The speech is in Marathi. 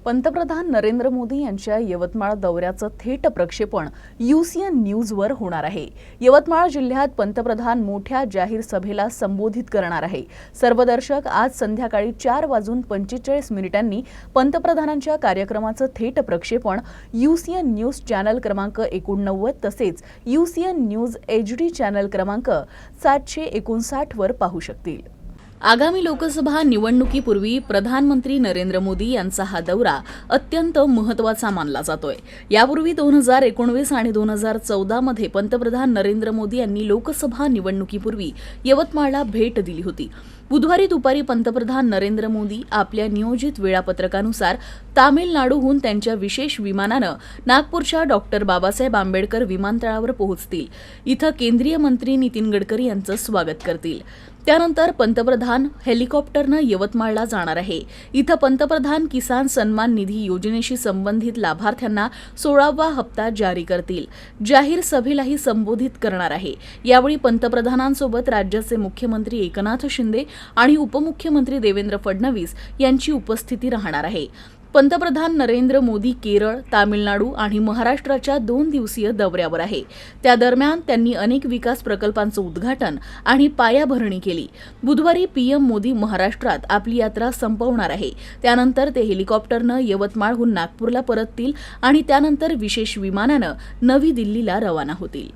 पंतप्रधान नरेंद्र मोदी यांच्या यवतमाळ दौऱ्याचं थेट प्रक्षेपण UCN न्यूजवर होणार आहे। यवतमाळ जिल्ह्यात पंतप्रधान मोठ्या जाहीर सभेला संबोधित करणार आहे। सर्व दर्शक आज संध्याकाळी 4:45 पंतप्रधानांच्या कार्यक्रमाचं थेट प्रक्षेपण UCN न्यूज चॅनल क्रमांक 89 तसेच UCN न्यूज HD चॅनल क्रमांक 759 वर पाहू शकतील। आगामी लोकसभा निवडणुकीपूर्वी प्रधानमंत्री नरेंद्र मोदी यांचा हा दौरा अत्यंत महत्त्वाचा मानला जातोय। यापूर्वी 2019 आणि 2014 मध्ये पंतप्रधान नरेंद्र मोदी यांनी लोकसभा निवडणुकीपूर्वी यवतमाळला भेट दिली होती। बुधवारी दुपारी पंतप्रधान नरेंद्र मोदी आपल्या नियोजित वेळापत्रकानुसार तामिळनाडूहून त्यांच्या विशेष विमानानं नागपूरच्या डॉक्टर बाबासाहेब आंबेडकर विमानतळावर पोहोचतील। इथं केंद्रीय मंत्री नितीन गडकरी यांचं स्वागत करतील। त्यानंतर पंतप्रधान हेलिकॉप्टरनं यवतमाळला जाणार आहे। इथं पंतप्रधान किसान सन्मान निधी योजनेशी संबंधित लाभार्थ्यांना 16वा हप्ता जारी करतील। जाहीर सभेलाही संबोधित करणार आहे। यावेळी पंतप्रधानांसोबत राज्याचे मुख्यमंत्री एकनाथ शिंदे आणि उपमुख्यमंत्री देवेंद्र फडणवीस यांची उपस्थिती राहणार आहे। पंतप्रधान नरेंद्र मोदी केरळ, तामिळनाडू आणि महाराष्ट्राच्या 2 दिवसीय दौऱ्यावर आहे। त्या दरम्यान त्यांनी अनेक विकास प्रकल्पांचं उद्घाटन आणि पायाभरणी केली। बुधवारी PM मोदी महाराष्ट्रात आपली यात्रा संपवणार आहे। त्यानंतर ते हेलिकॉप्टरनं यवतमाळहून नागपूरला परततील आणि त्यानंतर विशेष विमानानं नवी दिल्लीला रवाना होतील।